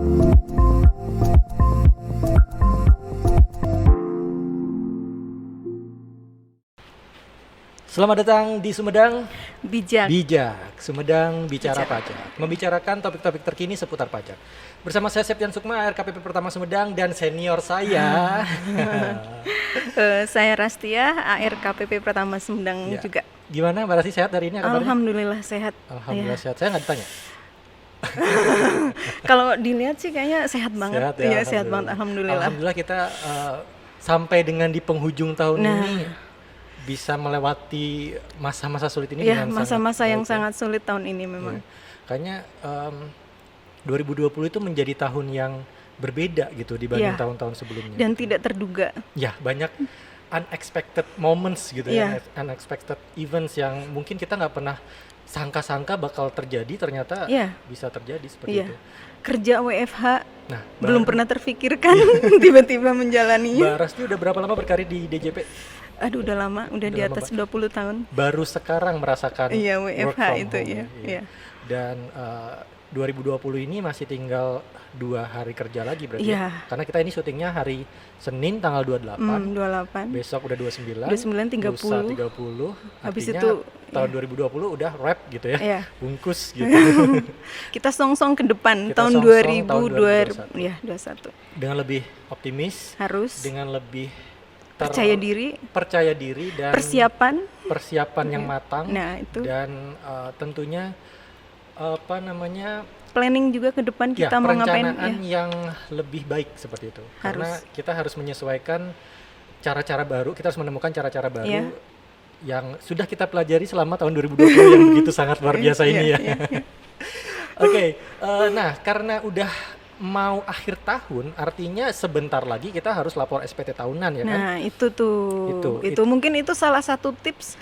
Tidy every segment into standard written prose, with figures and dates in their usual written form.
Selamat datang di Sumedang Bijak. Sumedang Bicara Pajak. Membicarakan topik-topik terkini seputar pajak. Bersama saya Septian Sukma, RKPP Pertama Sumedang, dan senior saya. Saya Rastia, ARKPP Pertama Sumedang Ya. juga. Gimana Mbak Rasti, sehat hari ini kabarnya? Alhamdulillah sehat. Alhamdulillah Ya. sehat. Saya nggak ditanya. Kalau dilihat sih kayaknya sehat banget. Sehat ya, Iya, sehat banget. Alhamdulillah. Alhamdulillah kita sampai dengan di penghujung tahun ini bisa melewati masa-masa sulit ini Ya, dengan masa-masa yang baik, sangat sulit tahun ini memang. ya. Kayaknya 2020 itu menjadi tahun yang berbeda gitu dibanding Ya. tahun-tahun sebelumnya. Dan tidak terduga. Ya, banyak unexpected moments gitu Iya. ya, unexpected events yang mungkin kita nggak pernah sangka-sangka bakal terjadi, ternyata Iya. bisa terjadi seperti Iya. itu. Kerja WFH Nah, belum pernah terfikirkan tiba-tiba menjalaninya. Mbak Rasti udah berapa lama berkarir di DJP? Aduh, udah lama, udah di lama, atas Mbak. 20 tahun. Baru sekarang merasakan Iya, work WFH from itu home, ya. Iya. Dan 2020 ini masih tinggal 2 hari kerja lagi berarti Iya. ya? Karena kita ini syutingnya hari Senin tanggal 28, 28. besok udah 29, 29, lusa 30. 30, Habis artinya itu, tahun iya. 2020 udah wrap gitu ya, Iya. bungkus gitu. Kita song-song ke depan Kita tahun song-song 2021. Ya, 21. Dengan lebih optimis, Harus dengan lebih percaya diri, percaya diri dan persiapan. yang matang, Nah, itu dan tentunya planning juga ke depan kita mau ngapain perencanaan ya. yang lebih baik seperti itu. Karena Harus. kita harus menyesuaikan cara-cara baru, kita harus menemukan cara-cara baru Iya. yang sudah kita pelajari selama tahun 2020 yang begitu sangat luar biasa ini ya. Iya. Oke, nah karena udah mau akhir tahun, artinya sebentar lagi kita harus lapor SPT tahunan ya kan? Nah, itu tuh. Itu. Mungkin itu salah satu tips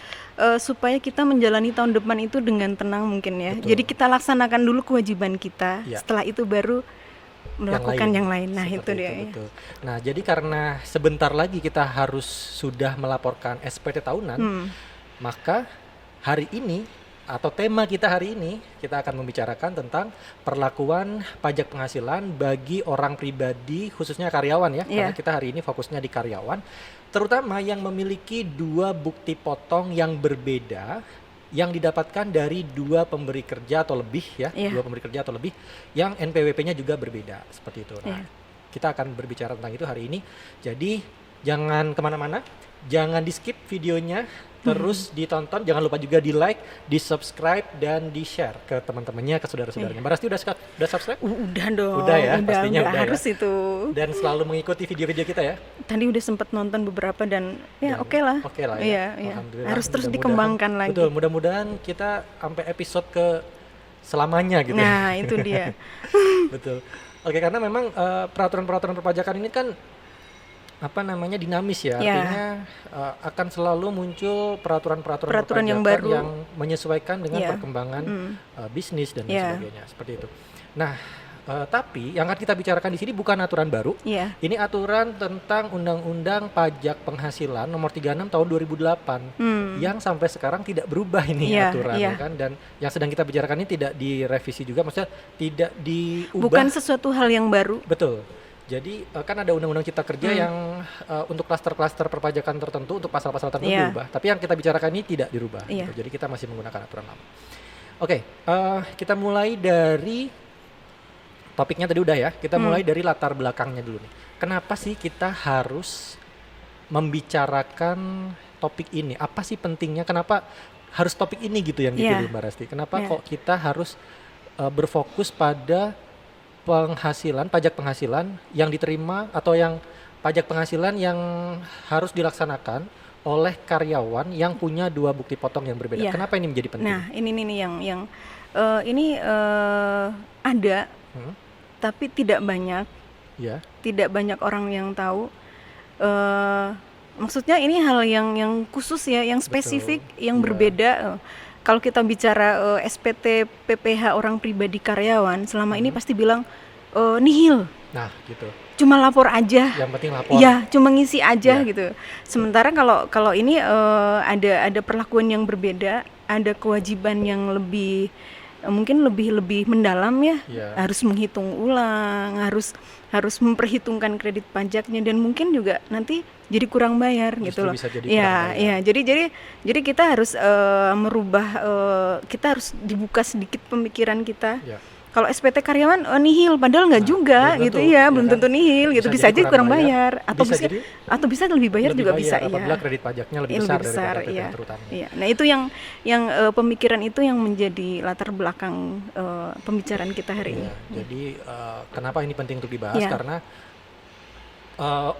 supaya kita menjalani tahun depan itu dengan tenang mungkin ya. Betul. Jadi kita laksanakan dulu kewajiban kita, Ya. setelah itu baru melakukan yang lain. Nah, itu Seperti dia. Ya. betul. Nah, jadi karena sebentar lagi kita harus sudah melaporkan SPT tahunan, maka hari ini atau tema kita hari ini kita akan membicarakan tentang perlakuan pajak penghasilan bagi orang pribadi, khususnya karyawan ya. Iya. Karena kita hari ini fokusnya di karyawan, terutama yang memiliki 2 bukti potong yang berbeda yang didapatkan dari 2 pemberi kerja atau lebih ya, Iya. 2 pemberi kerja atau lebih yang NPWP-nya juga berbeda seperti itu. Nah, Iya. kita akan berbicara tentang itu hari ini. Jadi jangan kemana-mana, jangan di skip videonya, terus ditonton. Jangan lupa juga di like, di subscribe, dan di share ke teman-temannya, ke saudara-saudaranya. Mbak Rasti udah subscribe? Udah dong. Udah ya, pastinya udah ya. harus itu. Dan selalu mengikuti video-video kita ya. Tadi udah sempat nonton beberapa dan ya oke lah. Oke lah ya. Iya, iya. Alhamdulillah. Harus terus Mudah-mudahan- dikembangkan lagi. Betul, mudah-mudahan kita sampai episode ke selamanya gitu ya. Nah, itu dia. Betul. Oke, karena memang peraturan-peraturan perpajakan ini kan dinamis ya. Ya. Artinya akan selalu muncul peraturan-peraturan Peraturan yang perpajakan baru. yang menyesuaikan dengan Ya. perkembangan bisnis dan Ya. sebagainya, seperti itu. Nah, tapi yang akan kita bicarakan di sini bukan aturan baru. Iya. Ini aturan tentang Undang-Undang Pajak Penghasilan Nomor 36 Tahun 2008 yang sampai sekarang tidak berubah ini Iya, aturan iya. ya kan, dan yang sedang kita bicarakan ini tidak direvisi juga, maksudnya tidak diubah. Bukan sesuatu hal yang baru. Betul. Jadi kan ada Undang-Undang Cipta Kerja yang untuk klaster-klaster perpajakan tertentu, untuk pasal-pasal tertentu Iya. dirubah. Tapi yang kita bicarakan ini tidak dirubah. Iya. Gitu. Jadi kita masih menggunakan aturan lama. Oke, kita mulai dari topiknya tadi udah ya. Kita mulai dari latar belakangnya dulu nih. Kenapa sih kita harus membicarakan topik ini? Apa sih pentingnya? Kenapa harus topik ini gitu yang Iya. dipilih Mbak Rasti? Kenapa Iya. kok kita harus berfokus pada pajak penghasilan yang diterima atau yang pajak penghasilan yang harus dilaksanakan oleh karyawan yang punya 2 bukti potong yang berbeda. Iya. Kenapa ini menjadi penting? Nah, ini nih yang ini ada tapi tidak banyak Ya, orang yang tahu. Maksudnya ini hal yang khusus ya, yang spesifik, yang Iya. berbeda. Kalau kita bicara SPT PPh orang pribadi karyawan, selama ini pasti bilang nihil, nah gitu. cuma lapor aja. Yang penting lapor. Iya, cuma ngisi aja Iya. gitu. Sementara kalau ini ada perlakuan yang berbeda, ada kewajiban yang lebih mungkin lebih mendalam ya, Iya. harus menghitung ulang, harus memperhitungkan kredit pajaknya, dan mungkin juga nanti jadi kurang bayar gitu Justru loh. bisa jadi kurang Ya, bayar. ya. Jadi kita harus merubah, kita harus dibuka sedikit pemikiran kita. Ya. Kalau SPT karyawan nihil, padahal nggak Nah, juga belum gitu tentu, ya, ya belum kan? tentu nihil gitu. Bisa aja jadi kurang bayar, atau bisa bisa jadi lebih bayar lebih juga bayar bisa, apabila iya. kredit pajaknya lebih Iya, besar lebih daripada besar, PPh iya. terutamnya. Iya. Nah, itu yang pemikiran itu yang menjadi latar belakang pembicaraan kita hari ini. Iya, jadi kenapa ini penting untuk dibahas? Iya. Karena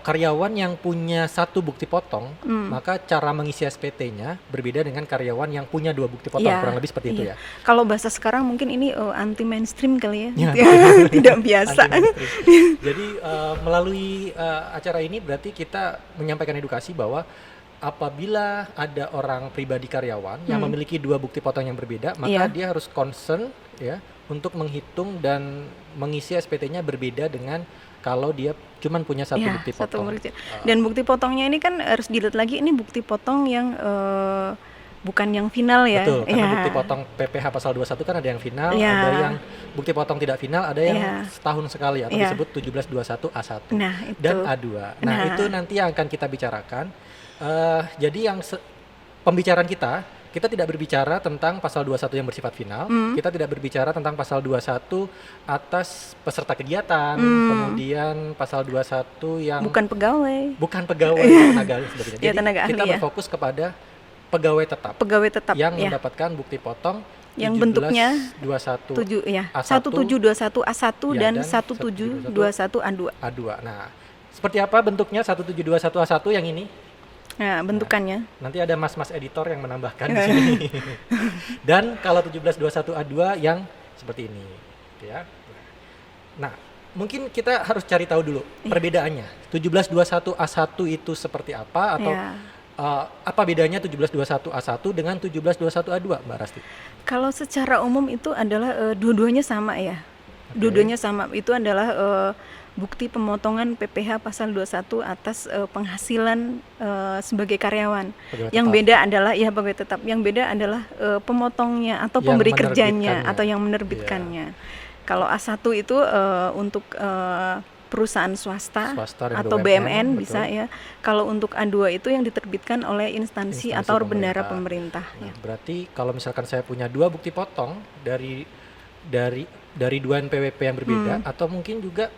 karyawan yang punya satu bukti potong, maka cara mengisi SPT-nya berbeda dengan karyawan yang punya 2 bukti potong, Iya, kurang lebih seperti itu iya. ya. Kalau bahasa sekarang mungkin ini anti mainstream kali ya, Ya, tidak biasa. Anti-mainstream. Jadi melalui acara ini berarti kita menyampaikan edukasi bahwa apabila ada orang pribadi karyawan yang memiliki 2 bukti potong yang berbeda, Iya. maka dia harus concern ya untuk menghitung dan mengisi SPT-nya berbeda dengan kalau dia cuman punya satu Iya, bukti satu potong. bukti. Dan bukti potongnya ini kan harus dilihat lagi, ini bukti potong yang bukan yang final ya. Betul, karena Iya. bukti potong PPh pasal 21 kan ada yang final, Iya. ada yang bukti potong tidak final, ada yang Iya. setahun sekali atau Iya. disebut 1721 A1 Nah, itu. dan A2. Nah, Nah. itu nanti yang akan kita bicarakan. Jadi yang pembicaraan kita tidak berbicara tentang pasal 21 yang bersifat final, kita tidak berbicara tentang pasal 21 atas peserta kegiatan, kemudian pasal 21 yang Bukan pegawai, bukan pegawai tenaga ahli sebagainya. Iya, Jadi tenaga ahli, kita ya. berfokus kepada pegawai tetap pegawai tetap yang ya. mendapatkan bukti potong Yang bentuknya 1721 1721 A1 ya, dan dan 1721 A2. A2. Nah, seperti apa bentuknya 1721 A1 yang ini? Nah, bentukannya. Nanti ada mas-mas editor yang menambahkan di sini. Dan kalau 1721 A2 yang seperti ini, gitu ya. Nah, mungkin kita harus cari tahu dulu perbedaannya. 1721 A1 itu seperti apa, atau Ya. apa bedanya 1721 A1 dengan 1721 A2, Mbak Rasti? Kalau secara umum itu adalah dua-duanya sama ya. Dua-duanya sama. Itu adalah bukti pemotongan PPh pasal 21 atas penghasilan sebagai karyawan. Pegawai Yang tetap. beda adalah pegawai tetap. Yang beda adalah pemotongnya atau Yang pemberi kerjanya menerbitkannya. atau yang menerbitkannya. Kalau A1 itu untuk perusahaan swasta Swasta dan atau BUMN, BUMN betul. bisa ya. Kalau untuk A2 itu yang diterbitkan oleh instansi atau bendahara pemerintah. pemerintah. Nah, Ya. berarti kalau misalkan saya punya 2 bukti potong dari 2 NPWP yang berbeda, atau mungkin juga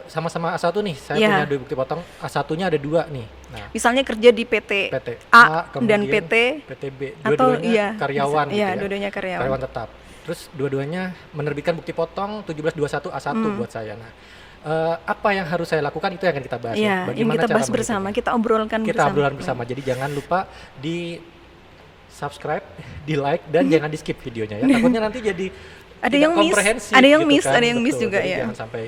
sama-sama A1 nih, saya Ya. punya 2 bukti potong, A1-nya ada 2 nih. Nah, Misalnya kerja di PT, PT A dan kemudian PT PTB, atau dua-duanya karyawan bisa, gitu iya, ya. dua-duanya karyawan. Karyawan tetap. Terus dua-duanya menerbitkan bukti potong 1721 A1 buat saya. Nah, apa yang harus saya lakukan itu yang akan kita bahas Iya, ya. ini Bagaimana kita cara bahas bersama, menghitungnya. kita obrolkan Kita bersama. obrolan bersama. Jadi jangan lupa di subscribe, di like, dan jangan di skip videonya ya. Takutnya nanti jadi Ada tidak yang miss, komprehensif ada yang gitu miss, kan. ada yang miss Betul. juga Jadi ya. Jangan sampai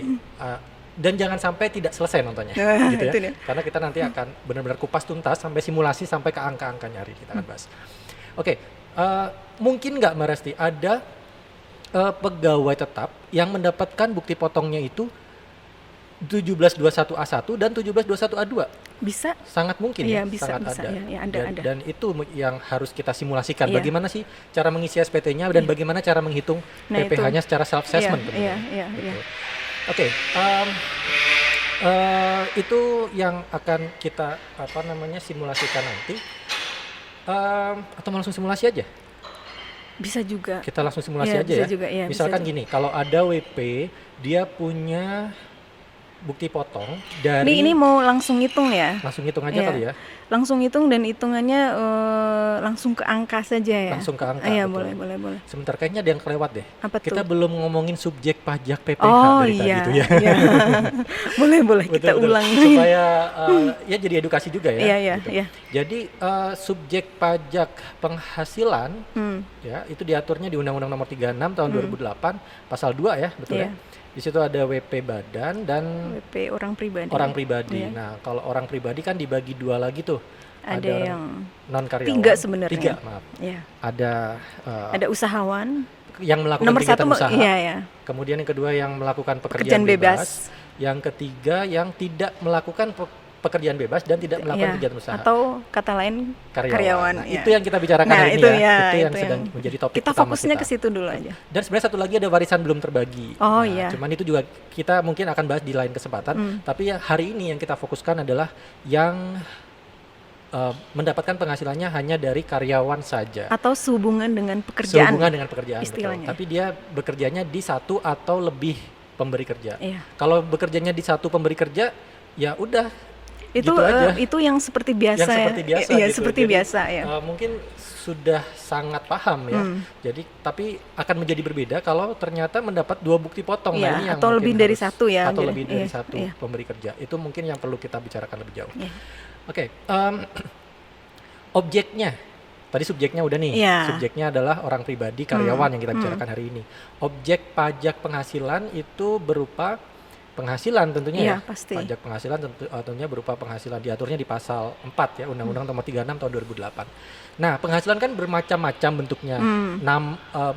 dan jangan sampai tidak selesai nontonnya Nah, gitu ya. itu dia. Karena kita nanti akan benar-benar kupas tuntas sampai simulasi sampai ke angka-angkanya hari ini kita akan bahas. Oke, mungkin nggak Mbak Resti ada pegawai tetap yang mendapatkan bukti potongnya itu 1721 A1 dan 1721 A2? Bisa? Sangat mungkin Iya, ya, bisa, sangat bisa. ada. Ya, ada, dan, ada. dan itu yang harus kita simulasikan. Iya. Bagaimana sih cara mengisi SPT-nya dan bagaimana cara menghitung Nah, itu. PPh-nya secara self assessment. Iya, iya, iya. Oke, itu yang akan kita simulasikan nanti. Atau mau langsung simulasi aja? Bisa juga. Kita langsung simulasi Iya, aja bisa ya. juga, iya, bisa Misalkan juga. gini, kalau ada WP, dia punya bukti potong dari Ini mau langsung hitung ya? langsung hitung aja Iya. kali ya. Langsung hitung dan hitungannya langsung ke angka saja ya? Langsung ke angka, Iya, betul. boleh. Sebentar kayaknya ada yang kelewat deh. Apa Kita tuh? belum ngomongin subjek pajak PPh Oh dari iya, tadi tuh ya. iya. boleh kita Betul. ulang. Supaya ya jadi edukasi juga ya. Iya, gitu. iya. Jadi subjek pajak penghasilan ya itu diaturnya di Undang-Undang Nomor 36 tahun 2008 pasal 2 ya, betul Iya. ya. Di situ ada WP badan dan WP orang pribadi. orang pribadi. Iya. Nah, kalau orang pribadi kan dibagi 2 lagi tuh. Ada yang non karyawan. 3 sebenarnya. 3, maaf. Iya. Ada Ada usahawan. yang melakukan Nomor kegiatan 1 usaha. iya ya. Kemudian yang kedua yang melakukan Pekerjaan pekerjaan bebas. bebas. Yang ketiga yang tidak melakukan pekerjaan bebas dan tidak melakukan Ya, kegiatan usaha. atau kata lain karyawan. Nah, ya. itu yang kita bicarakan Nah, hari ini itu ya. ya, Itu yang itu sedang yang menjadi topik kita utama fokusnya kita. ke situ dulu aja. Dan sebenarnya satu lagi ada warisan belum terbagi. Oh, Nah, iya. cuman itu juga kita mungkin akan bahas di lain kesempatan. Tapi ya hari ini yang kita fokuskan adalah yang mendapatkan penghasilannya hanya dari karyawan saja. Atau sehubungan dengan pekerjaan. Sehubungan dengan pekerjaan, betul. istilahnya. Tapi dia bekerjanya di satu atau lebih pemberi kerja. Iya. Kalau bekerjanya di satu pemberi kerja, ya udah Itu gitu aja. itu yang seperti biasa Yang ya. seperti biasa Iya, gitu. seperti Jadi, biasa ya. mungkin sudah sangat paham ya. Jadi tapi akan menjadi berbeda kalau ternyata mendapat 2 bukti potong. Iya, Nah, ini yang atau mungkin lebih dari satu ya. Atau Jadi, lebih dari iya, satu iya. pemberi kerja. Itu mungkin yang perlu kita bicarakan lebih jauh. Iya. Oke, objeknya. Tadi subjeknya udah nih. Iya. Subjeknya adalah orang pribadi, karyawan yang kita bicarakan hari ini. Objek pajak penghasilan itu berupa penghasilan tentunya Iya, ya. pasti. Pajak penghasilan tentunya berupa penghasilan, diaturnya di pasal 4 ya, Undang-Undang Nomor 36 tahun 2008. Nah, penghasilan kan bermacam-macam bentuknya.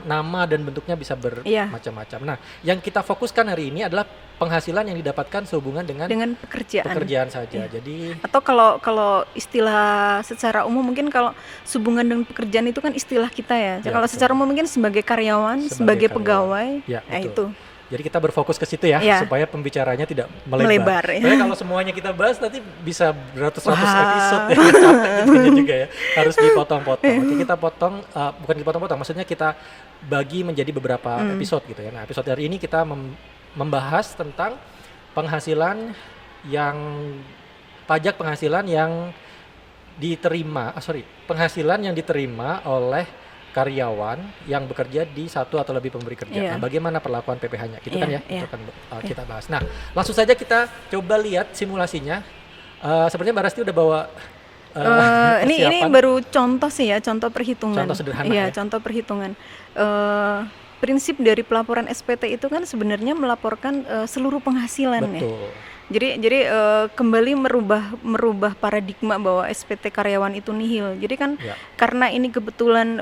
Nama dan bentuknya bisa Iya. bermacam-macam. Nah, yang kita fokuskan hari ini adalah penghasilan yang didapatkan sehubungan dengan pekerjaan saja. Iya. Jadi Atau kalau istilah secara umum mungkin kalau sehubungan dengan pekerjaan itu kan istilah kita ya. Ya, Kalau betul. secara umum mungkin sebagai karyawan, sebagai pegawai. Ya, Nah, betul. itu. Jadi kita berfokus ke situ ya, Iya. supaya pembicaranya tidak melebar. Melebar, ya. Soalnya kalau semuanya kita bahas nanti bisa beratus-ratus episode ya, capek jadinya juga ya. Harus dipotong-potong. Oke, kita potong, bukan dipotong-potong, maksudnya kita bagi menjadi beberapa episode gitu ya. Nah, episode hari ini kita membahas tentang penghasilan yang pajak penghasilan yang diterima, penghasilan yang diterima oleh karyawan yang bekerja di satu atau lebih pemberi kerja. Iya. Nah, bagaimana perlakuan PPh-nya? Gitu Iya, kan ya, iya. itu akan kita bahas. Nah, langsung saja kita coba lihat simulasinya. Sepertinya Mbak Rasti udah bawa Ini persiapan. baru contoh sih ya, contoh perhitungan. Contoh sederhana Iya, ya. contoh perhitungan. Prinsip dari pelaporan SPT itu kan sebenarnya melaporkan seluruh penghasilan ya. Betul. Jadi kembali merubah paradigma bahwa SPT karyawan itu nihil. Jadi kan Ya. karena ini kebetulan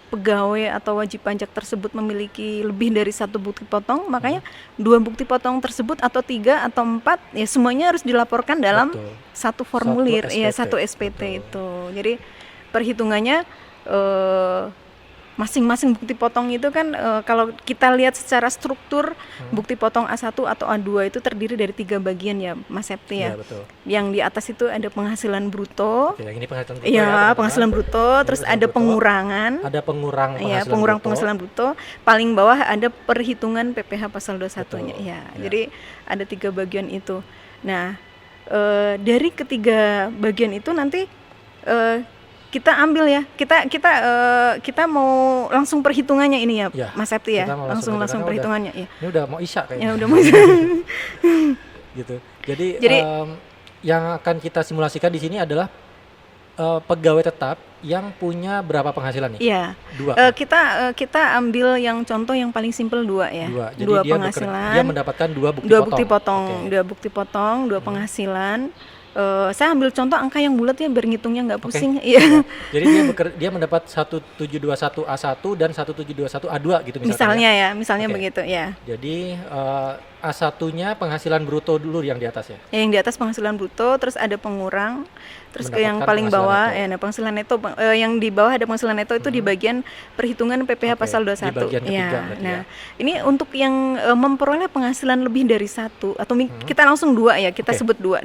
pegawai atau wajib pajak tersebut memiliki lebih dari satu bukti potong, makanya 2 bukti potong tersebut atau 3 atau 4 ya semuanya harus dilaporkan dalam Betul. satu formulir, Satu satu Betul. SPT itu. Jadi perhitungannya masing-masing bukti potong itu kan kalau kita lihat secara struktur bukti potong A1 atau A2 itu terdiri dari 3 bagian ya Mas Septi ya. Iya, betul. Yang di atas itu ada penghasilan bruto. Oke, yang ini penghasilan bruto Iya, teman-teman. penghasilan bruto, Ini terus penghasilan ada bruto. pengurangan. Ada pengurang Ya, penghasilan pengurang bruto. penghasilan bruto. Paling bawah ada perhitungan PPh pasal 21-nya. Betul, Ya, ya. jadi ada 3 bagian itu. Nah, dari ketiga bagian itu nanti kita ambil ya. Kita mau langsung perhitungannya ini ya, Ya, Mas Septi ya. kita mau langsung Langsung perhitungannya. perhitungannya ya. Ini udah mau isya kayaknya. Ya udah mau. Gitu. Jadi, Jadi- yang akan kita simulasikan di sini adalah pegawai tetap yang punya berapa penghasilan nih? Iya. 2. Kita ambil yang contoh yang paling simpel 2 ya. 2. Jadi Dua dia penghasilan. dia mendapatkan 2 bukti Dua potong. bukti potong, Oke. 2 bukti potong, 2 penghasilan. Saya ambil contoh angka yang bulat ya biar ngitungnya nggak Oke. pusing. Iya. Jadi dia mendapat 1721 A1 dan 1721 A2 gitu misalnya. Misalnya ya, misalnya Oke. begitu ya. Jadi A1-nya penghasilan bruto dulu yang di atas ya. Yang di atas penghasilan bruto, terus ada pengurang, terus ke yang Mendapatkan paling penghasilan bawah, neto. ya, nah penghasilan neto, yang di bawah ada penghasilan neto itu di bagian perhitungan PPh Oke, pasal di 21. bagian ketiga Ya, berarti nah, ya. ini untuk yang memperoleh penghasilan lebih dari 1 atau kita langsung 2 ya, kita Oke. sebut 2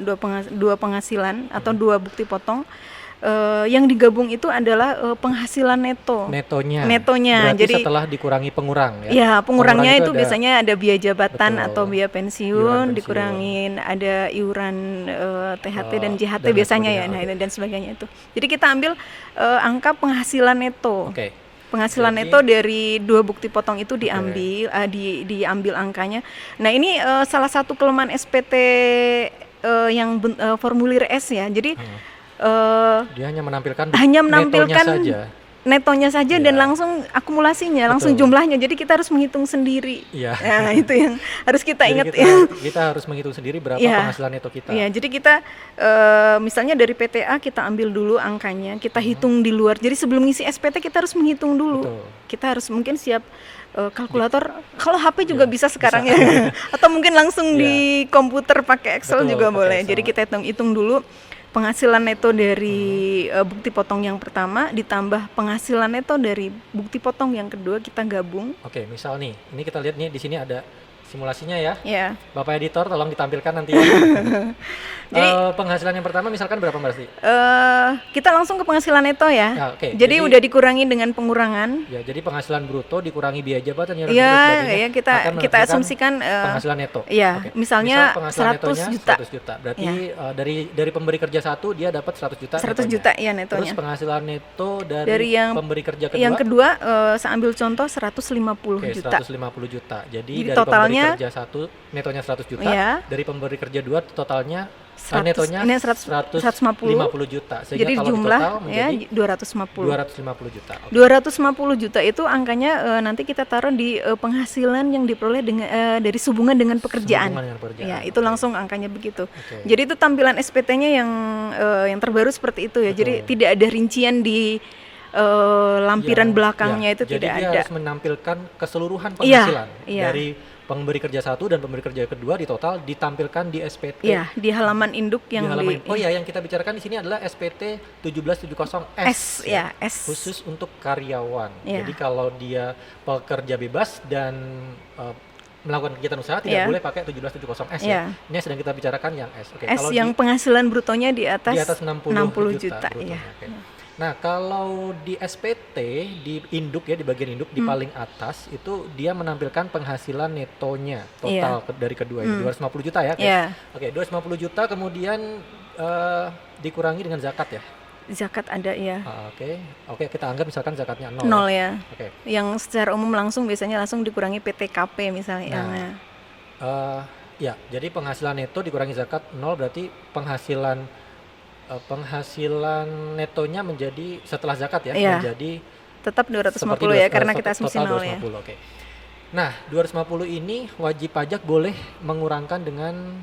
penghasilan atau 2 bukti potong. Yang digabung itu adalah penghasilan neto. Netonya. Netonya, Berarti jadi setelah dikurangi pengurang ya. Ya, pengurangnya Pengurang itu ada- biasanya ada biaya jabatan Betul. atau biaya Iuran pensiun, pensiun. dikurangin ada iuran THT dan JHT dan biasanya ya, sebagainya, nah oke. ini dan sebagainya itu. Jadi kita ambil angka penghasilan neto. Oke. Penghasilan Jadi- neto dari 2 bukti potong itu diambil, diambil angkanya. Nah ini salah satu kelemahan SPT yang formulir S ya. Jadi Dia hanya menampilkan hanya netonya menampilkan saja. netonya saja dan Iya. langsung akumulasinya, langsung Betul. jumlahnya. Jadi kita harus menghitung sendiri. Iya. Nah, itu yang harus kita Jadi ingat kita, ya. kita harus menghitung sendiri berapa Iya. penghasilan neto kita. Iya, jadi kita misalnya dari PTA kita ambil dulu angkanya, kita hitung di luar. Jadi sebelum ngisi SPT kita harus menghitung dulu. Betul. Kita harus mungkin siap kalkulator, kalau HP juga Ya, bisa sekarang bisa. ya. Atau mungkin langsung Ya, di komputer pakai Excel betul, juga pakai boleh. Excel. Jadi kita hitung dulu penghasilan neto dari Mhm. bukti potong yang pertama ditambah penghasilan neto dari bukti potong yang kedua, kita gabung. Oke, misal nih, ini kita lihat nih di sini ada simulasinya ya. Ya. Bapak editor tolong ditampilkan nanti ya. Jadi Penghasilan yang pertama misalkan berapa Mbak Rasti? kita langsung ke penghasilan neto ya. Ya, oke. Jadi udah dikurangi dengan pengurangan. Ya, jadi penghasilan bruto dikurangi biaya jabatan ya, Iya, dan sebagainya ya akan kita menghasilkan asumsikan penghasilan neto. ya, Oke. misalnya Misal penghasilan 100 netonya juta. 100 juta. Berarti Ya. dari pemberi kerja satu dia dapat 100 juta 100 netonya. juta ya Terus netonya. penghasilan neto dari Dari pemberi kerja kedua, Yang kedua, saya ambil contoh 150 oke, juta. 150 juta. Jadi Jadi dari totalnya- pemberi kerja satu netonya 100 juta, Ya. dari pemberi kerja dua totalnya 100, netonya ini 150. 150 juta. Sehingga Jadi kalau jumlah ditotal ya menjadi 250. 250 juta. Oke. 250 juta itu angkanya nanti kita taruh di penghasilan yang diperoleh dengan dari sehubungan dengan pekerjaan. Sehubungan dengan pekerjaan, Ya, itu oke. langsung angkanya begitu. Oke. Jadi itu tampilan SPT-nya yang terbaru seperti itu ya. Jadi Betul. tidak ada rincian di lampiran Ya, belakangnya ya. itu Jadi tidak dia ada. harus menampilkan keseluruhan Iya, penghasilan iya. dari pemberi kerja satu dan pemberi kerja kedua di total ditampilkan di SPT. Ya, di halaman induk Di yang halaman, oh ya, yang kita bicarakan di sini adalah SPT 1770S S ya, S. khusus untuk karyawan. Ya. Jadi kalau dia pekerja bebas dan melakukan kegiatan usaha tidak Ya. boleh pakai 1770S Ya. ya. Ini yang sedang kita bicarakan yang S. Oke, S kalau yang penghasilan brutonya di atas, di atas 60 juta, ya. brutonya, oke. Nah, kalau di SPT, di induk ya, di bagian induk di paling atas itu dia menampilkan penghasilan netonya total dari kedua ini 250 juta ya. Oke. Ya. Oke, 250 juta kemudian dikurangi dengan zakat ya. Zakat ada ya. Oke, kita anggap misalkan zakatnya 0. 0 ya. Oke. Yang secara umum biasanya langsung dikurangi PTKP misalnya. Nah, ya, jadi penghasilan neto dikurangi zakat 0 berarti penghasilan netonya menjadi setelah zakat ya, Iya. menjadi Tetap 250 ya karena kita asumsi total 0 ya. 250, oke. Nah, 250 ini wajib pajak boleh mengurangkan dengan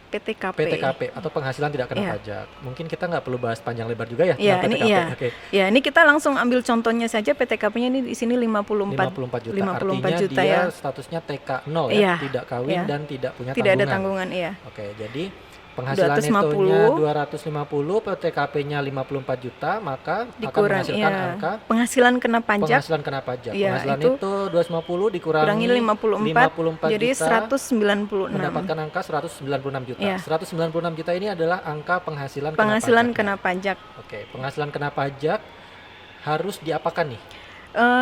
PTKP atau penghasilan tidak kena Iya. pajak. Mungkin kita nggak perlu bahas panjang lebar juga ya Iya, tentang ini PTKP. iya. Oke. Ya, ini kita langsung ambil contohnya saja PTKP-nya ini di sini 54 54 juta. 54 Artinya juta dia ya. statusnya TK0 Iya, ya, tidak kawin iya. dan tidak punya Tidak ada tanggungan. tanggungan, iya. Oke, jadi penghasilan 250, netonya 250, PTKP-nya 54 juta, maka akan Dikurang menghasilkan ya. angka Penghasilan kena pajak penghasilan kena pajak. Iya, Penghasilan itu neto 250 dikurangi kurangi 54 jadi juta, 196. mendapatkan angka 196 juta. Iya. 196 juta ini adalah angka penghasilan Penghasilan kena kena pajak. pajak. Oke, penghasilan kena pajak harus diapakan nih?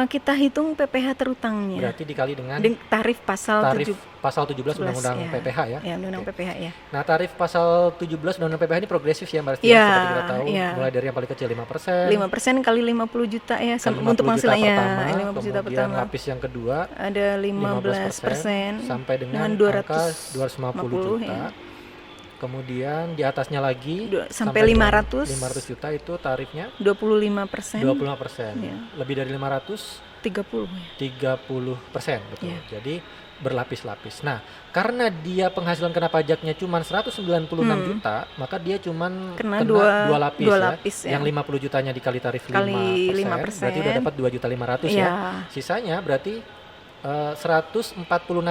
Kita hitung PPh terutangnya. Berarti dikali dengan Tarif pasal tarif 7 pasal 17 Undang-Undang ya. PPh ya. Ya, Undang-Undang Oke. PPh ya. Nah, tarif pasal 17 Undang-Undang PPh ini progresif ya, Mbak Resti, Iya, seperti kita tahu, iya. mulai dari yang paling kecil 5%, 5% kali 50 juta ya kali 50 untuk juta penghasilannya. pertama, 50 juta kemudian pertama. lapis yang kedua Ada 15% sampai dengan dengan angka 250 juta. Kemudian di atasnya lagi sampai dengan 500. 500 juta itu tarifnya 25%. 25%. Iya. Lebih dari 500 30 ya. 30%, betul. Iya. Jadi berlapis-lapis. Nah, karena dia penghasilan kena pajaknya cuma 196 juta, maka dia cuma Kena dua lapis, dua ya. lapis ya. Yang 50 jutanya dikali tarif Kali 5%, berarti udah dapat 2.500.000 Iya. ya. Sisanya berarti 146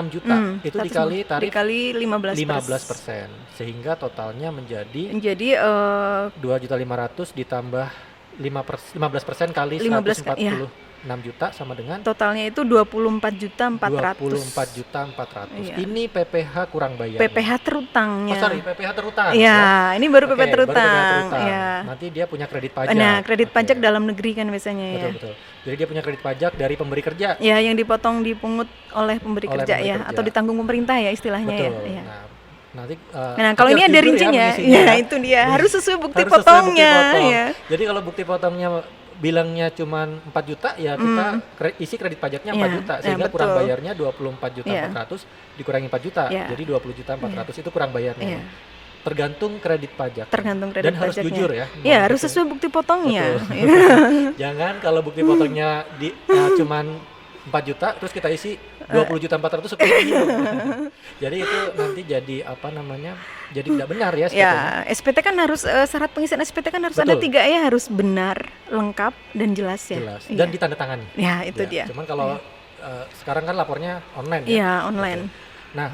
juta. Itu 100 dikali tarif dikali 15%. Sehingga totalnya menjadi Jadi 2.500.000 ditambah 15% kali 15, 146 juta sama dengan totalnya itu 24 juta 400. 24 juta 400. Iya. Ini PPh kurang bayar. PPh terutangnya. Oh, sorry, PPh terutang. Ya, ini baru Oke, PPh terutang. baru PPh terutang. Ya. Nanti dia punya kredit pajak. Nah, kredit Oke. pajak dalam negeri kan biasanya ya. Betul, betul. Jadi dia punya kredit pajak dari pemberi kerja. Ya, yang dipotong dipungut oleh pemberi Oleh kerja pemberi ya, kerja. atau ditanggung pemerintah ya istilahnya Betul. ya. Nah, nanti Nah, kalau nanti ini harus ada jujur rincinya, mengisinya ya itu dia harus sesuai bukti Harus sesuai bukti potongnya potong. ya. Jadi kalau bukti potongnya bilangnya cuma 4 juta ya kita isi kredit pajaknya 4 Ya, juta ya, sehingga kurang betul. bayarnya 24 juta Ya. 400 dikurangi 4 juta. Ya. Jadi 20 juta 400 itu kurang bayarnya. Ya. Tergantung kredit pajak. Tergantung kredit Dan harus pajaknya. jujur ya. Ya, harus Betul. sesuai bukti potongnya. Jangan kalau bukti potongnya cuman 4 juta terus kita isi 20 juta 400 seperti itu. Jadi itu nanti jadi apa namanya? Jadi tidak benar ya Ya, SPT-nya. SPT kan harus syarat pengisian SPT kan harus Betul. ada 3 ya, harus benar, lengkap dan jelas ya. Jelas Iya. dan ditandatangani. Ya, itu Ya, dia. Cuman kalau sekarang kan lapornya online ya. Iya, online. Nah,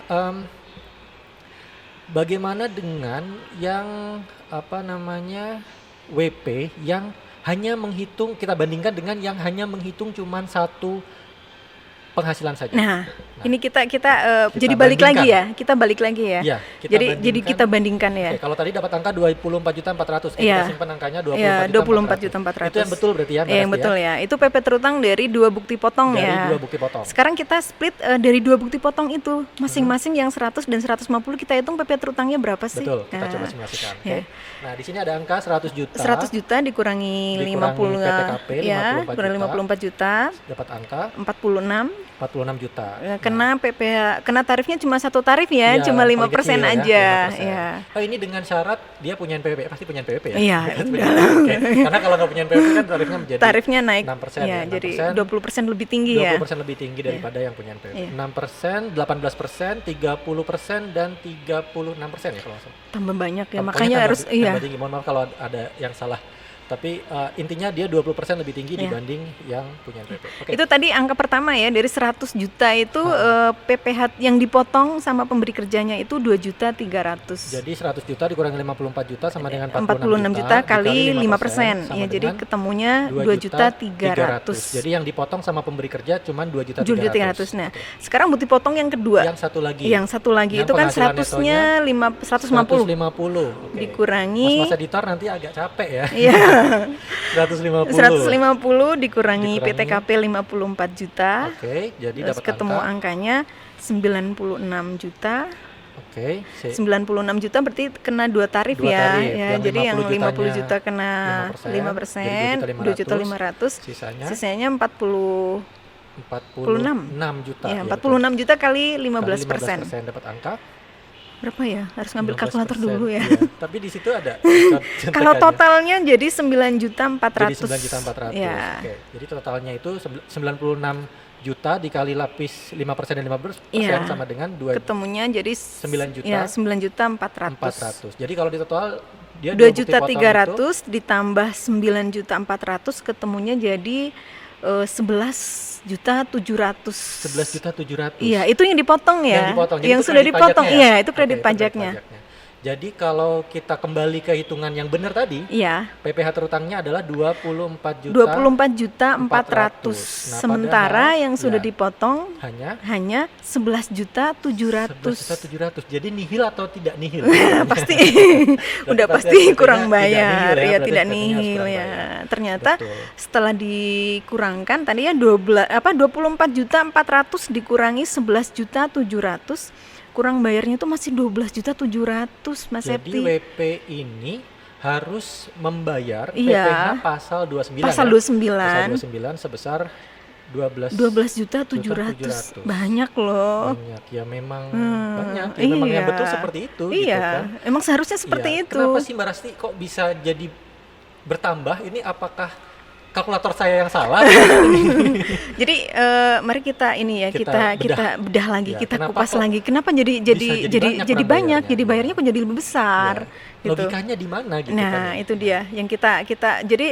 bagaimana dengan yang apa namanya WP yang hanya menghitung, kita bandingkan dengan yang hanya menghitung cuman satu penghasilan saja. Nah, ini kita jadi balik bandingkan. lagi ya. Kita balik lagi ya. Iya, Jadi kita bandingkan ya. Oke, kalau tadi dapat angka 24.400.000, Iya. kita simpan angkanya Iya, 24.400.000. 24.400. Itu yang betul berarti ya, Mbak Yang Rasti betul ya. Itu PP terutang dari 2 bukti potong Dari ya. 2 bukti potong. Sekarang kita split dari 2 bukti potong itu. Masing-masing yang 100 dan 150 kita hitung PP terutangnya berapa sih? Betul, kita Nah, coba simulasikan. Oke. ya. Nah, di sini ada angka 100 juta. 100 juta dikurangi 50 PTKP, ya, 54 kurang 54 juta, Dapat angka 46. 46 juta. Kena PPh, kena tarifnya cuma satu tarif ya, Iya, cuma paling 5% kecil ya, aja. 5%. Ya. Oh, ini dengan syarat dia punya NPWP, pasti punya NPWP ya? Iya, Oke. Karena kalau nggak punya NPWP kan tarifnya menjadi Tarifnya naik 6% ya, ya, jadi 6%, 20% lebih tinggi ya. 20% lebih tinggi daripada yang punya NPWP. Iya. 6%, 18%, 30% dan 36% ya kalau nggak salah. Tambah banyak ya, Pokoknya makanya tambah- harus iya. tambah tinggi. Mohon maaf kalau ada yang salah. Tapi intinya dia 20% lebih tinggi Iya. dibanding yang punya NPWP. Oke. Itu tadi angka pertama ya, dari 100 juta itu PPh yang dipotong sama pemberi kerjanya itu 2.300.000. Jadi 100 juta dikurangi 54 juta sama dengan 46 juta kali 5%. sama Ya, jadi dengan ketemunya 2.300.000. Jadi yang dipotong sama pemberi kerja cuma 2.300.000. 2.300. Nah, sekarang bukti potong yang kedua. Yang satu lagi. Yang satu lagi Yang itu kan penghasilan 100-nya 150 150. Oke. dikurangi Mas editor nanti agak capek ya. Iya. 150. 150 dikurangi Dikurangi. PTKP 54 juta. Oke, jadi Terus dapat ketemu angka. angkanya 96 juta. Oke, 96 juta berarti kena 2 tarif Dua ya. tarif. Ya, Yang jadi yang 50 jutanya juta kena 5%, 5%, 2.500.000. sisanya Sisanya 46. 46 juta. Ya, Ya, 46 juta kali betul. 15%. Kali 15% dapat angka Berapa ya? Harus ngambil 15%. kalkulator dulu ya. Iya, tapi di situ ada Kalau contekannya. totalnya jadi 9.400.000. Jadi 9.400.000. Ya. Oke. Jadi totalnya itu 96 juta dikali lapis 5% dan 15% Iya. sama dengan 2 Ketemunya jadi 9 juta. Ya, 9.400.000. 400. Jadi kalau di total dia 2.300.000 ditambah 9.400.000 ketemunya jadi 11.700.000. 11.700.000. Iya, itu yang dipotong ya. Yang dipotong. Jadi Yang itu sudah kredit dipotong. pajaknya ya? Iya, itu Oke, kredit itu kredit pajaknya. Jadi kalau kita kembali ke hitungan yang benar tadi, Iya. PPh terutangnya adalah 24.400.000. 24.400.000. Nah, Sementara padahal, yang sudah ya, dipotong hanya 11.700.000. 11.700. Jadi nihil atau tidak nihil? Pasti pasti udah pasti artinya kurang tidak bayar nihil ya, ya, berarti tidak artinya harus nihil kurang ya. bayar. Ternyata Betul. setelah dikurangkan tadi ya 24.400.000 dikurangi 11.700.000, kurang bayarnya itu masih 12.700.000, Mas Jadi Septi. WP ini harus membayar Iya. PPh pasal 29 Pasal ya? 29. Pasal 29 sebesar 12.700.000. Banyak loh. Banyak ya, memang banyak ya, Iya. memang yang betul seperti itu gitu Iya, kan. emang seharusnya seperti Iya. itu. Kenapa sih Mbak Rasti kok bisa jadi bertambah? Ini apakah kalkulator saya yang salah? Jadi mari kita ini ya, Kita kita bedah lagi, Ya, kita kenapa kupas kok lagi. Kenapa jadi bisa jadi banyak kurang jadi bayarnya? bayarnya kok jadi lebih besar Ya, gitu. logikanya di mana gitu Nah, kan? itu dia yang kita jadi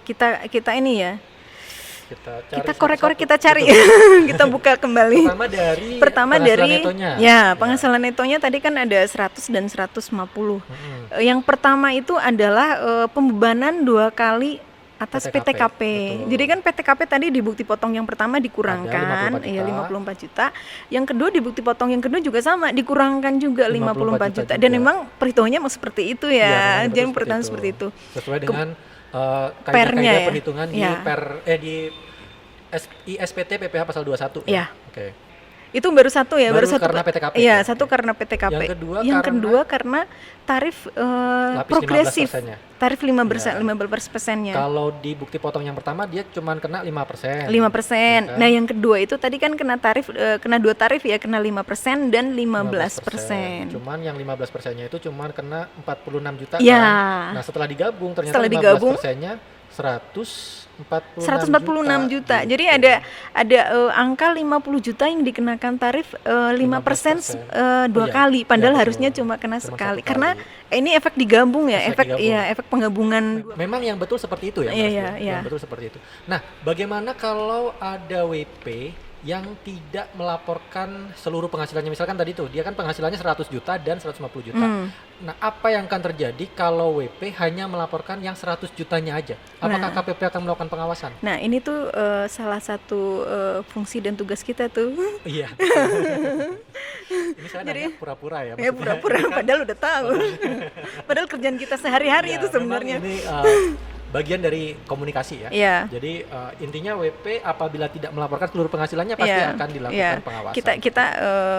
kita ini ya. Kita cari Kita korek-korek, kita satu-satu. cari. Betul. Kita buka kembali. Pertama dari penghasilan netonya. ya, penghasilan netonya tadi kan ada 100 dan 150. Yang pertama itu adalah pembebanan 2 kali atas PTKP, PTKP. betul. Jadi kan PTKP tadi di bukti potong yang pertama Ada dikurangkan, 54 juta. 54 juta. Yang kedua di bukti potong yang kedua juga sama, dikurangkan juga 54 juta. Dan juga. memang perhitungannya mau seperti itu Iya, ya. memang Jadi betul perhitungan seperti itu. Sesuai dengan pernya kaidah ya. perhitungan Iya. di ISPT PPh pasal 21 Iya. Oke. Itu baru satu ya, Baru satu karena PTKP, Iya, ya? satu karena PTKP. Yang kedua karena tarif Lapis progresif. 15%-nya. Tarif 15%, Iya. 15%-nya. Kalau di bukti potong yang pertama dia cuma kena 5%. 5%. Ya kan? Nah, yang kedua itu tadi kan kena tarif kena 2 tarif ya, kena 5% dan 15%. Cuman yang 15%-nya itu cuman kena 46 juta Ya. kan. Nah, setelah digabung ternyata Setelah digabung, 15%-nya 100 146 juta. Jadi ada angka 50 juta yang dikenakan tarif 5% 15%. dua Iya, kali, iya, padahal betul. harusnya cuma kena Cuma sekali. satu Karena kali. ini efek digabung ya, Efek efek digabung. ya, efek penggabungan. Memang yang betul seperti itu ya, Mbak Iya, Asti, iya, iya. yang betul seperti itu. Nah, bagaimana kalau ada WP yang tidak melaporkan seluruh penghasilannya? Misalkan tadi tuh, dia kan penghasilannya 100 juta dan 150 juta. Nah, apa yang akan terjadi kalau WP hanya melaporkan yang 100 jutanya aja? Apakah Nah. KPP akan melakukan pengawasan? Nah, ini tuh salah satu fungsi dan tugas kita tuh. Iya. Ini saya Jadi, nanya pura-pura ya, ya maksudnya. pura-pura, Ini kan padahal udah tahu. Padahal kerjaan kita sehari-hari ya, itu sebenarnya. memang ini bagian dari komunikasi ya. Iya. Jadi intinya WP apabila tidak melaporkan seluruh penghasilannya pasti Iya, akan dilakukan iya. pengawasan. Kita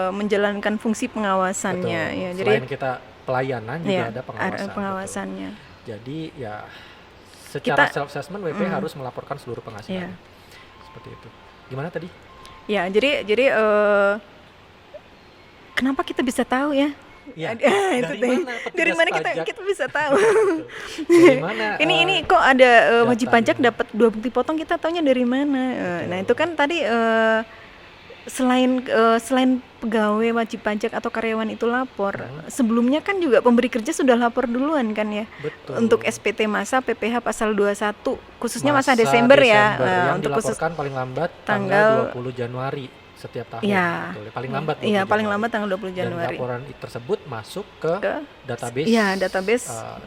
menjalankan fungsi pengawasannya Betul. ya. Jadi Selain kita pelayanan juga iya, ada pengawasan. betul. pengawasannya. Jadi ya secara Kita- self assessment WP harus melaporkan seluruh penghasilannya. Iya. Seperti itu. Gimana tadi? Ya, jadi kenapa kita bisa tahu ya? Ya, Itu dari deh. mana petugas Dari mana pajak? kita bisa tahu? Dari mana? Ini kok ada wajib datanya? pajak dapat 2 bukti potong, kita taunya dari mana? Nah, itu kan tadi selain pegawai wajib pajak atau karyawan itu lapor, sebelumnya kan juga pemberi kerja sudah lapor duluan kan ya. Betul. Untuk SPT masa PPh pasal 21 khususnya masa Desember ya. yang Untuk khusus dilaporkan paling lambat tanggal- tanggal 20 Januari setiap tahun. Iya. Betul, paling lambat 20 Iya, paling Januari. lambat tanggal 20 Dan Januari. laporan tersebut masuk ke database. Iya, database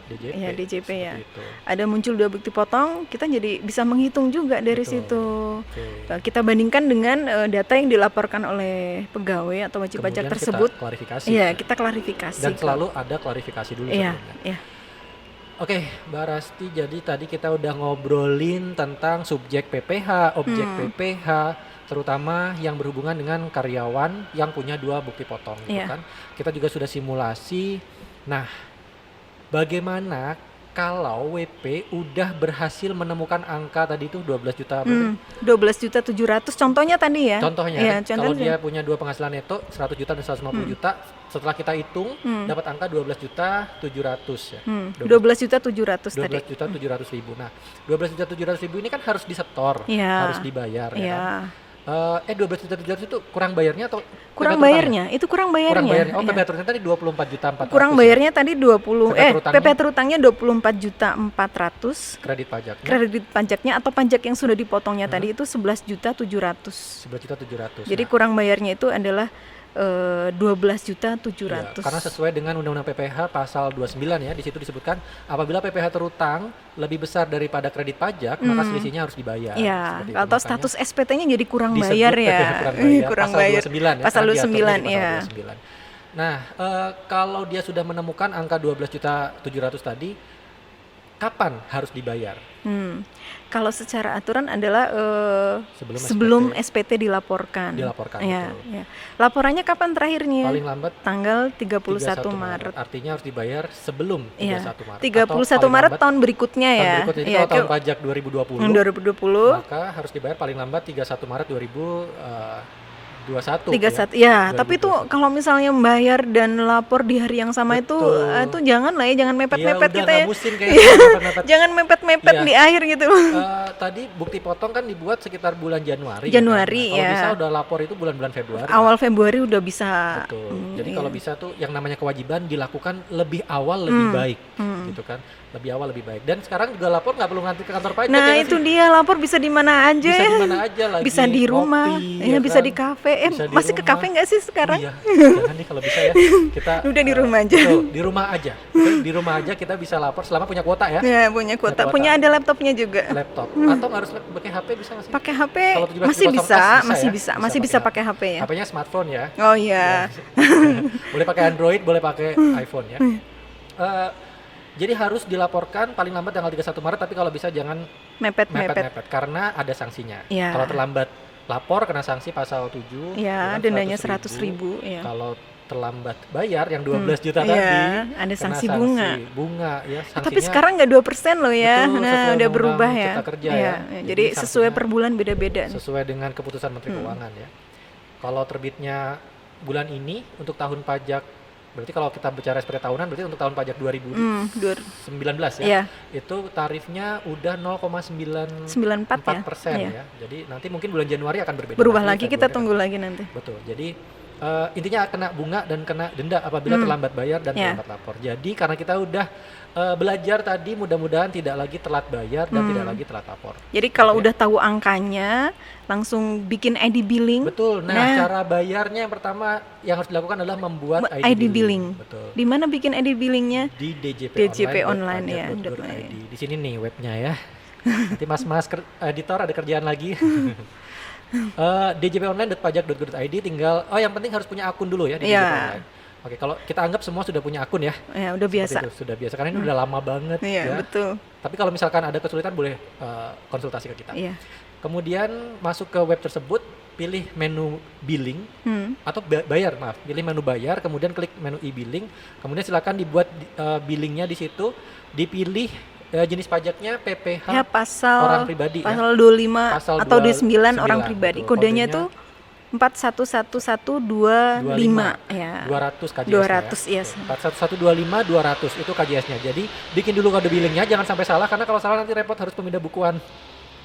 DJP. Iya, DJP ya. seperti itu. Ada muncul 2 bukti potong, kita jadi bisa menghitung juga dari Betul. situ. Oke. Nah, kita bandingkan dengan data yang dilaporkan oleh pegawai atau wajib pajak Kemudian tersebut. kita klarifikasi. Iya, kita klarifikasi. Dan selalu ada klarifikasi dulu Iya, sebelumnya. iya. Oke, Mbak Rasti, jadi tadi kita udah ngobrolin tentang subjek PPh, objek PPh, terutama yang berhubungan dengan karyawan yang punya 2 bukti potong gitu Iya. kan. Kita juga sudah simulasi. Nah, bagaimana kalau WP udah berhasil menemukan angka tadi itu 12 juta berarti? 12.700.000 contohnya tadi ya. Contohnya, Iya, kalau contohnya. dia punya 2 penghasilan neto 100 juta dan 150 juta, setelah kita hitung dapat angka 12.700.000 ya. 12.700.000 tadi. 12.700.000. Nah, 12.700.000 ini kan harus disetor, Iya. harus dibayar ya Iya. kan. 12.700.000 itu kurang bayarnya atau Kurang PPh terutangnya? bayarnya, itu kurang bayarnya. Kurang bayarnya. Oh, Iya. PPh terutangnya tadi 24.400. Kurang ya? bayarnya tadi 20 PPh terutangnya? PPh terutangnya 24.400.000. Kredit pajaknya Kredit pajaknya atau pajak yang sudah dipotongnya tadi itu 11.700.000. 11.700.000. Jadi Nah, kurang bayarnya itu adalah iya, 12.700.000. karena sesuai dengan Undang-Undang PPh pasal 29 ya, di situ disebutkan apabila PPh terutang lebih besar daripada kredit pajak, maka selisihnya harus dibayar. Iya, Seperti itu. atau Makanya status SPT-nya jadi kurang disebut bayar ya. PPh kurang bayar. Kurang pasal bayar. 29 ya. Pasal karena diaturnya 29 di pasal ya. 29. Nah, kalau dia sudah menemukan angka 12.700.000 tadi, kapan harus dibayar? Kalau secara aturan adalah Sebelum sebelum SPT dilaporkan. Dilaporkan, Ya, betul. ya. Laporannya kapan terakhirnya? Paling lambat Tanggal 31 31 Maret. Artinya harus dibayar sebelum 31 Iya. Maret. 31 Atau paling Maret lambat tahun berikutnya tahun ya. berikutnya. Jadi Iya, kalau tahun pajak 2020, 2020. maka harus dibayar paling lambat 31 Maret 2021. 31 ya. ya, tapi itu 2021. kalau misalnya membayar dan lapor di hari yang sama Betul. itu jangan lah ya, jangan mepet-mepet Iya, udah kita ya. nggak musim kayaknya mepet-mepet. Jangan mepet-mepet Iya. di akhir gitu. Tadi bukti potong kan dibuat sekitar bulan Januari. Januari, ya kan? Nah, kalau ya. bisa udah lapor itu bulan-bulan Februari. Awal Februari udah bisa. Betul. Jadi iya. kalau bisa tuh yang namanya kewajiban dilakukan lebih awal lebih baik, gitu kan? Lebih awal lebih baik. Dan sekarang juga lapor nggak perlu ngantri ke kantor pajak. Nah, ya nggak itu sih? dia, lapor bisa di mana aja. Bisa di mana aja lagi. Bisa di rumah, ngopi, ya, ya bisa kan? di kafe. Bisa di Masih ke rumah. kafe nggak sih sekarang? Iya, jangan nih kalau bisa ya. Kita Udah di rumah aja. betul, di rumah aja. Betul, di rumah aja kita bisa lapor selama punya kuota ya. Ya, punya kuota. kuota. Punya ada laptopnya juga. Laptop atau harus pakai HP bisa nggak sih? Pakai HP Kalau 17 masih kosong bisa, S masih ya? bisa, masih bisa pakai HP ya. HP-nya smartphone ya. Oh iya. Boleh pakai Android, boleh pakai iPhone ya. Jadi harus dilaporkan paling lambat tanggal 31 Maret, tapi kalau bisa jangan Mepet-mepet. mepet-mepet karena ada sanksinya. Iya. Kalau terlambat lapor kena sanksi pasal 7. Ya, kan, dendanya 100.000. 100.000 ya. Kalau terlambat bayar yang 12 juta Iya, tadi, ada kena sanksi bunga. Bunga ya, sanksinya. Tapi sekarang nggak 2% loh ya. Betul, Nah, sesuai udah Undang-Undang berubah ya. Cipta Kerja Iya, ya. ya. Jadi Jadi sesuai sanksinya per bulan beda-beda. sesuai dengan keputusan Menteri Keuangan ya. Kalau terbitnya bulan ini untuk tahun pajak Berarti kalau kita bicara SPT tahunan, berarti untuk tahun pajak 2019 ya, Iya, itu tarifnya udah 94 ya. 0,94% Iya. ya. Jadi nanti mungkin bulan Januari akan berbeda Berubah lagi, kita Februari tunggu lagi nanti. betul. Jadi intinya kena bunga dan kena denda apabila terlambat bayar dan Ya. terlambat lapor. Jadi karena kita udah belajar tadi, mudah-mudahan tidak lagi telat bayar dan tidak lagi telat lapor. Jadi kalau Oke. udah tahu angkanya, langsung bikin ID billing. Betul. Nah, Nah, cara bayarnya yang pertama yang harus dilakukan adalah membuat ID billing. Betul. Di mana bikin ID billingnya? Di DJP online ya, djponline.pajak.id. Di sini nih webnya ya. Nanti mas-mas editor ada kerjaan lagi. djponline.pajak.go.id, tinggal yang penting harus punya akun dulu ya di Iya. DJP Online. Oke, kalau kita anggap semua sudah punya akun ya. Ya, udah Seperti biasa. itu, sudah biasa karena ini udah lama banget Iya, ya. betul. Tapi kalau misalkan ada kesulitan boleh konsultasi ke kita. Iya. Kemudian masuk ke web tersebut, pilih menu billing atau bayar, maaf, pilih menu bayar, kemudian klik menu e-billing, kemudian silakan dibuat billingnya di situ, dipilih jenis pajaknya PPh Ya, pasal orang pribadi ya. pasal 25 Pasal atau 29, 29 orang pribadi. betul. Kodenya Kodenya tuh 411125 ya. 200 KJS 200, yes. 41125 200 itu KJS-nya. Jadi bikin dulu kode billingnya, jangan sampai salah karena kalau salah nanti repot harus pemindah bukuan.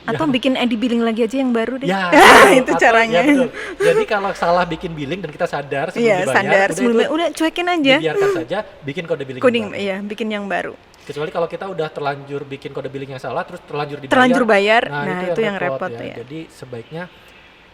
Atau bikin ID billing lagi aja yang baru deh. Ya, Itu caranya. Ya, betul. Jadi kalau salah bikin billing dan kita sadar sebelum Iya, dibayar, sadar sebelumnya itu udah cuekin aja. dibiarkan saja, bikin kode billing Coding, baru. iya, bikin yang baru. Kecuali kalau kita udah terlanjur bikin kode billing yang salah, terus terlanjur dibayar. Terlanjur bayar, Nah, itu yang repot ya. Jadi sebaiknya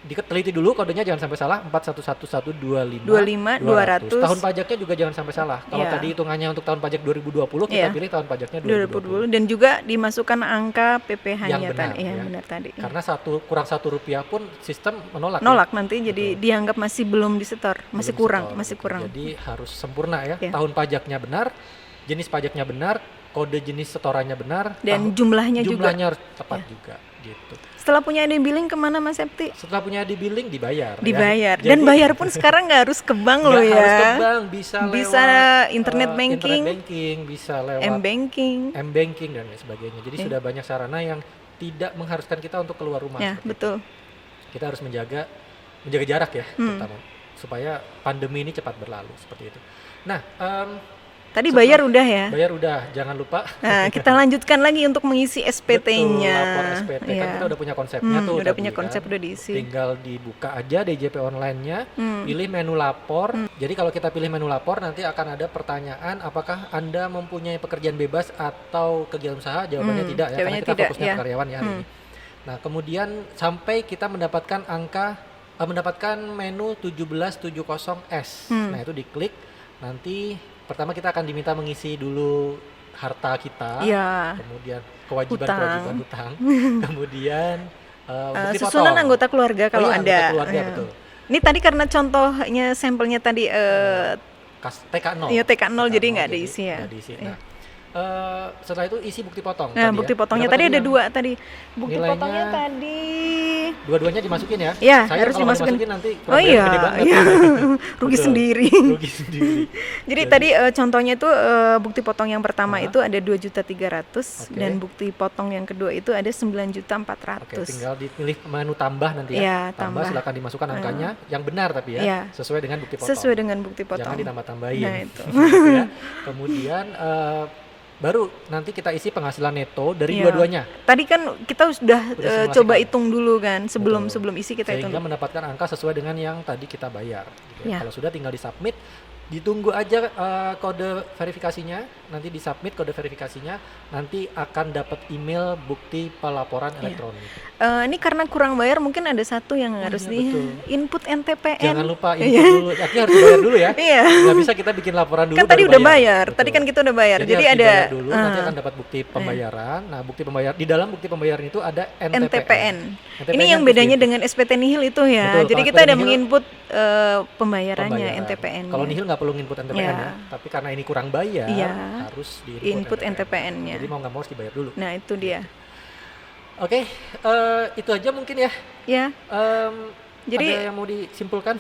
diteliti dulu kodenya, jangan sampai salah. 411125 200. Tahun pajaknya juga jangan sampai salah. Kalau Iya. tadi hitungannya untuk tahun pajak 2020, kita Iya. pilih tahun pajaknya 2020 2020. dan juga dimasukkan angka PPh-nya Yang benar, tadi. Iya, ya. benar tadi. Karena kurang ₹1 pun sistem menolak. ya. Nolak nanti jadi dianggap masih belum disetor, masih Belum kurang, setor, masih gitu. kurang. Jadi harus sempurna ya. Iya. Tahun pajaknya benar, jenis pajaknya benar, kode jenis setorannya benar, Dan jumlahnya juga. jumlahnya harus tepat juga gitu. Setelah punya ID billing kemana Mas Septi? Setelah punya di billing dibayar. Dibayar. Ya. Dan Jadi, bayar pun sekarang nggak harus ke bank loh nggak ya. harus ke bank, bisa Bisa lewat internet banking, internet banking, bisa lewat M-banking. M-banking dan lain sebagainya. Jadi Oke. sudah banyak sarana yang tidak mengharuskan kita untuk keluar rumah. Ya, seperti itu. betul. Kita harus menjaga jarak ya, terutama supaya pandemi ini cepat berlalu seperti itu. Nah, Tadi setelah bayar udah ya. bayar udah, jangan lupa. Nah, kita lanjutkan lagi untuk mengisi SPT-nya. Betul, lapor SPT kan kita udah punya konsepnya tuh. Udah tadi punya kan. konsep, udah diisi. Tinggal dibuka aja DJP online-nya, pilih menu lapor. Jadi kalau kita pilih menu lapor nanti akan ada pertanyaan apakah Anda mempunyai pekerjaan bebas atau kegiatan usaha? Jawabannya tidak ya, jawabannya karena kita tidak, fokusnya ya. ke karyawan ya hari ini. Nah, kemudian sampai kita mendapatkan mendapatkan menu 1770S. Nah, itu diklik. Nanti pertama kita akan diminta mengisi dulu harta kita, Iya. kemudian kewajiban hutang, kemudian bukti Susunan potong. anggota keluarga kalau iya, ada. anggota keluarga, Ya. betul. Ini tadi karena contohnya sampelnya tadi TK0. Iya, TK0 jadi nggak jadi diisi ya. nggak diisi. Iya. Nah, setelah itu isi bukti potong. Nah, tadi bukti ya. potongnya Berapa tadi ada yang- 2 tadi. Bukti nilainya potongnya tadi. Dua-duanya dimasukin ya? Iya, Sayang harus kalau nggak dimasukin. nanti Oh iya, gede banget. iya. Rugi Betul. sendiri. Rugi sendiri. Jadi tadi contohnya itu bukti potong yang pertama itu ada 2.300.000 Oke. dan bukti potong yang kedua itu ada 9.400.000. Oke, tinggal dipilih menu tambah nanti ya. Iya, tambah, tambah. silakan dimasukkan angkanya yang benar tapi ya, Iya. sesuai dengan bukti potong. Sesuai dengan bukti potong. Jangan ditambah-tambahin. Nah, itu. Gitu ya. Kemudian baru nanti kita isi penghasilan neto dari Iya. dua-duanya Tadi kan kita sudah simulasikan. coba hitung dulu kan sebelum Betul. isi kita hitung. sehingga mendapatkan angka sesuai dengan yang tadi kita bayar. Gitu ya. Iya. Kalau sudah tinggal disubmit, ditunggu aja kode verifikasinya, nanti disubmit kode verifikasinya, nanti akan dapat email bukti pelaporan Iya. elektronik. Ini karena kurang bayar mungkin ada satu yang harus iya, di betul. input NTPN. Jangan lupa input dulu, artinya harus dibayar dulu ya. Iya. Nggak bisa kita bikin laporan dulu Kan tadi baru udah bayar. Betul. Tadi kan kita udah bayar. Jadi harus ada dibayar dulu, nanti akan dapat bukti pembayaran. Nah, bukti pembayar di dalam bukti pembayaran itu ada NTPN. NTPN Ini yang harus bedanya diinput. dengan SPT nihil itu ya. Betul, Jadi kalau kita SPT ada nihil, menginput pembayarannya Pembayaran. NTPN. Kalau nihil nggak perlu input NTPN Iya. ya, tapi karena ini kurang bayar, Iya. harus Input NTPN-nya. Jadi mau nggak mau harus dibayar dulu. Nah, itu dia. Oke, itu aja mungkin ya. Ya. Jadi- ada yang mau disimpulkan?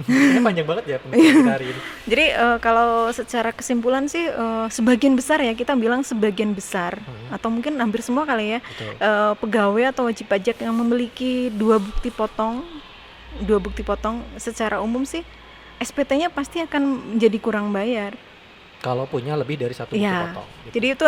Ini panjang banget ya pembicaraan kita hari ini. Jadi kalau secara kesimpulan sih sebagian besar ya, kita bilang sebagian besar atau mungkin hampir semua kali ya, Betul. pegawai atau wajib pajak yang memiliki dua bukti potong secara umum sih SPT-nya pasti akan menjadi kurang bayar. Kalau punya lebih dari satu bukti Ya, potong. Gitu. jadi itu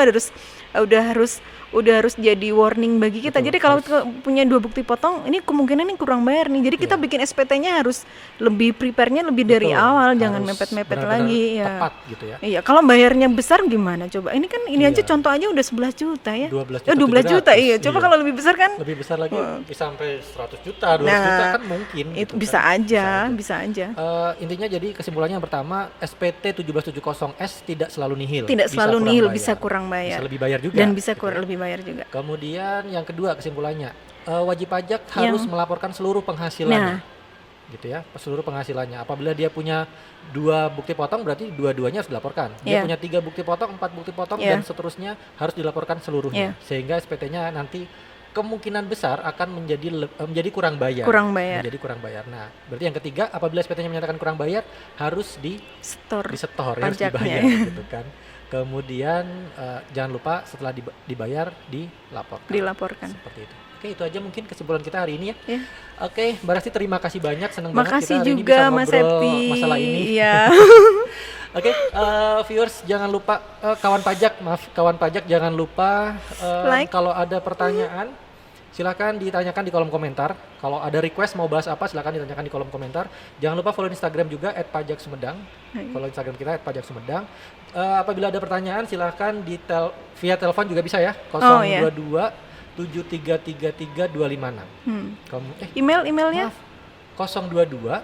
udah harus jadi warning bagi kita. Betul, Jadi kalau harus. punya 2 bukti potong, ini kemungkinan ini kurang bayar nih. Jadi kita Iya. bikin SPT-nya harus lebih prepare-nya lebih dari Betul, awal, jangan harus mepet-mepet benar-benar lagi ya. tepat gitu ya. Iya, kalau bayarnya besar gimana coba? Ini kan ini aja Iya. contoh aja udah 11 juta ya. 12 Oh, juta 12 juta, iya. 700, Coba iya. kalau lebih besar kan? Lebih besar lagi bisa sampai 100 juta, 200 Nah, juta kan mungkin itu gitu bisa kan. aja, bisa aja. Intinya jadi kesimpulannya yang pertama, SPT 1770S tidak selalu nihil. Tidak Bisa selalu kurang nihil, bayar. bisa kurang bayar. Bisa lebih bayar juga. Dan bisa gitu ya. lebih bayar juga. Kemudian yang kedua kesimpulannya, wajib pajak harus melaporkan seluruh penghasilannya. Gitu ya, seluruh penghasilannya. Apabila dia punya 2 bukti potong berarti dua-duanya harus dilaporkan. Dia Iya. punya 3 bukti potong, 4 bukti potong Iya. dan seterusnya harus dilaporkan seluruhnya. Sehingga SPT-nya nanti kemungkinan besar akan menjadi kurang bayar. Menjadi kurang bayar. Nah, berarti yang ketiga, apabila SPT-nya menyatakan kurang bayar harus disetor, harus dibayar gitu kan. Kemudian jangan lupa setelah dibayar dilaporkan. Seperti itu. Oke, itu aja mungkin kesimpulan kita hari ini ya. Oke, Mbak Rasti terima kasih banyak, senang banget kita hari ini bisa ngobrol masalah ini. Iya. Oke, viewers jangan lupa kawan pajak jangan lupa kalau ada pertanyaan silakan ditanyakan di kolom komentar. Kalau ada request mau bahas apa silakan ditanyakan di kolom komentar. Jangan lupa follow Instagram juga @pajaksumedang. Follow Instagram kita @pajaksumedang. Apabila ada pertanyaan silakan via telepon juga bisa ya. 022 7333256. Emailnya 022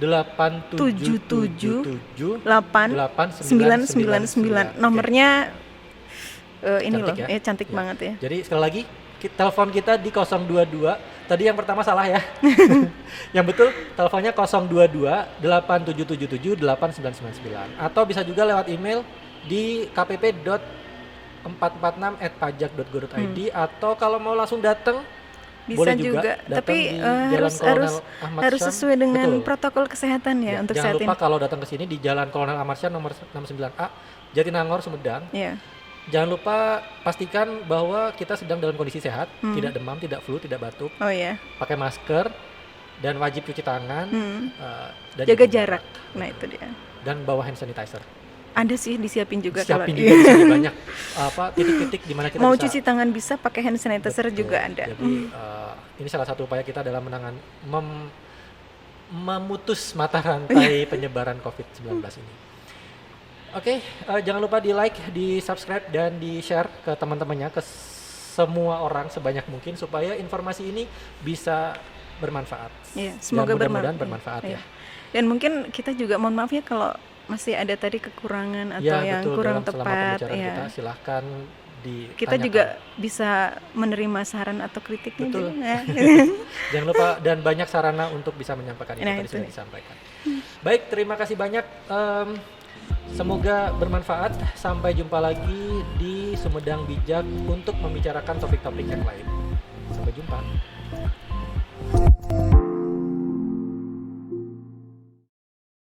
8777 8999. Nomornya ini cantik loh, ya? cantik banget ya. Jadi sekali lagi telepon kita di 022. Tadi yang pertama salah ya. Yang betul teleponnya 022 8777 8999. Atau bisa juga lewat email di kpp.446@pajak.go.id atau kalau mau langsung datang bisa boleh juga, tapi di Jalan Kolonel Ahmad harus Syam. sesuai dengan Betul. protokol kesehatan ya untuk jangan saat lupa ini. kalau datang ke sini di Jalan Kolonel Ahmad Syam nomor 69A Jatinangor Sumedang. Jangan lupa pastikan bahwa kita sedang dalam kondisi sehat, tidak demam, tidak flu, tidak batuk. Pakai masker dan wajib cuci tangan dan jaga jarak. Nah, itu dia. Dan bawa hand sanitizer. Ada sih disiapin juga Siapin juga di sini banyak titik-titik di mana kita mau bisa cuci tangan bisa, pakai hand sanitizer juga ada. Jadi ini salah satu upaya kita dalam memutus mata rantai penyebaran COVID-19 ini. Oke, jangan lupa di like, di subscribe dan di share ke teman-temannya, ke semua orang sebanyak mungkin supaya informasi ini bisa bermanfaat. Semoga mudah-mudahan bermanfaat ya. Dan mungkin kita juga mohon maaf ya kalau masih ada tadi kekurangan atau yang betul, kurang selama tepat kita silahkan ditanyakan. Kita juga bisa menerima saran atau kritiknya betul. juga. Jangan lupa dan banyak sarana untuk bisa menyampaikan itu tadi sudah disampaikan. Baik, terima kasih banyak. Semoga bermanfaat. Sampai jumpa lagi di Sumedang Bijak untuk membicarakan topik-topik yang lain. Sampai jumpa.